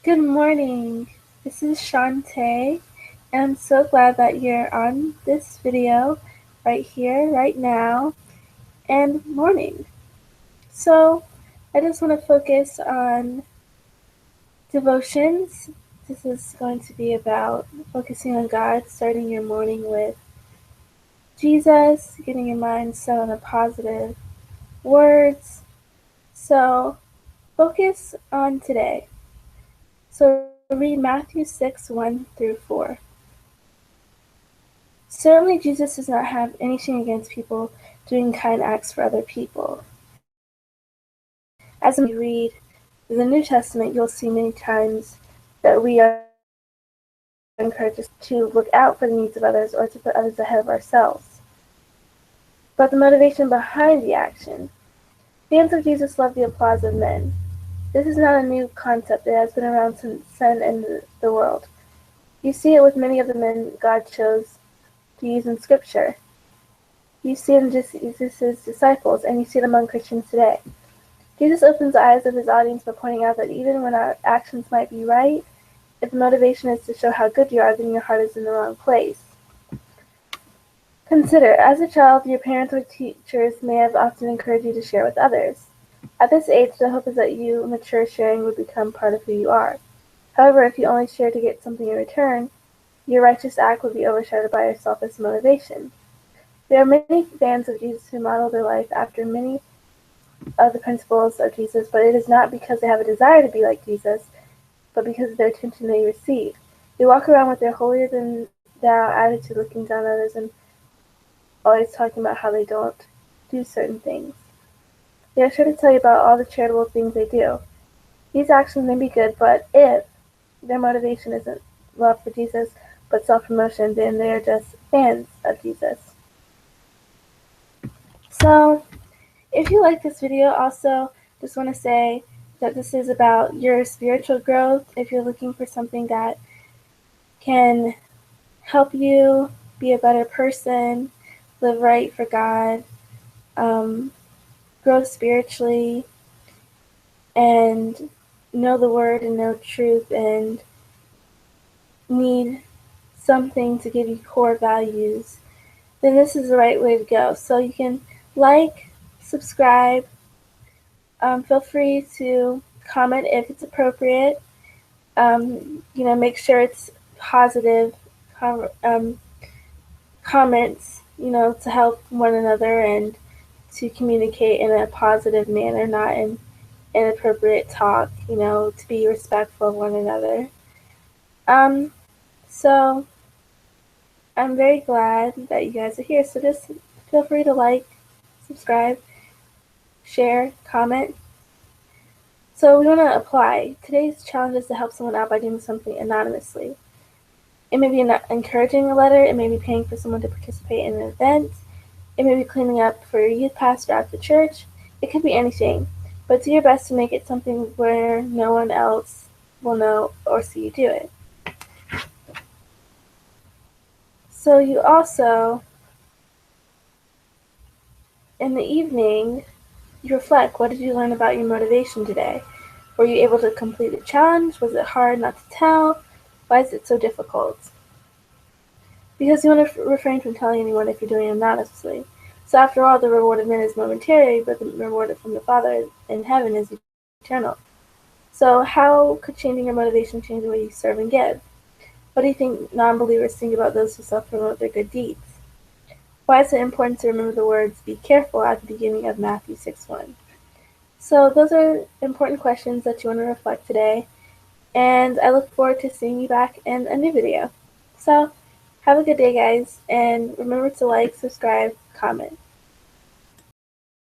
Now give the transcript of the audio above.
Good morning. This is Shantae, and I'm so glad that you're on this video right here, right now, and morning. So, I just want to focus on devotions. This is going to be about focusing on God, starting your morning with Jesus, getting your mind set on the positive words. So, focus on today. So, read Matthew 6:1-4. Certainly Jesus does not have anything against people doing kind acts for other people. As we read the New Testament, you'll see many times that we are encouraged to look out for the needs of others or to put others ahead of ourselves. But the motivation behind the action. Fans of Jesus love the applause of men. This is not a new concept. It has been around since sin entered the world. You see it with many of the men God chose to use in Scripture. You see it in Jesus' disciples, and you see it among Christians today. Jesus opens the eyes of his audience by pointing out that even when our actions might be right, if the motivation is to show how good you are, then your heart is in the wrong place. Consider, as a child, your parents or teachers may have often encouraged you to share with others. At this age, the hope is that you mature sharing would become part of who you are. However, if you only share to get something in return, your righteous act would be overshadowed by your selfish motivation. There are many fans of Jesus who model their life after many of the principles of Jesus, but it is not because they have a desire to be like Jesus, but because of their attention they receive. They walk around with their holier-than-thou attitude, looking down on others and always talking about how they don't do certain things. They are sure to tell you about all the charitable things they do. These actions may be good, but if their motivation isn't love for Jesus, but self-promotion, then they are just fans of Jesus. So, if you like this video, also just want to say that this is about your spiritual growth. If you're looking for something that can help you be a better person, live right for God, grow spiritually, and know the Word and know truth, and need something to give you core values, then this is the right way to go. So you can like, subscribe, feel free to comment if it's appropriate. Make sure it's positive comments, to help one another and to communicate in a positive manner, not in inappropriate talk, to be respectful of one another. So I'm very glad that you guys are here. So just feel free to like, subscribe, share, comment. So we want to apply. Today's challenge is to help someone out by doing something anonymously. It may be encouraging a letter, it may be paying for someone to participate in an event, it may be cleaning up for your youth pastor at the church, it could be anything. But do your best to make it something where no one else will know or see you do it. So you also, in the evening, you reflect, what did you learn about your motivation today? Were you able to complete the challenge? Was it hard not to tell? Why is it so difficult? Because you want to refrain from telling anyone if you're doing it anonymously. So after all, the reward of men is momentary, but the reward from the Father in heaven is eternal. So how could changing your motivation change the way you serve and give? What do you think non-believers think about those who self-promote their good deeds? Why is it important to remember the words, "Be careful," at the beginning of Matthew 6:1? So those are important questions that you want to reflect today, and I look forward to seeing you back in a new video. So have a good day, guys, and remember to like, subscribe, comment.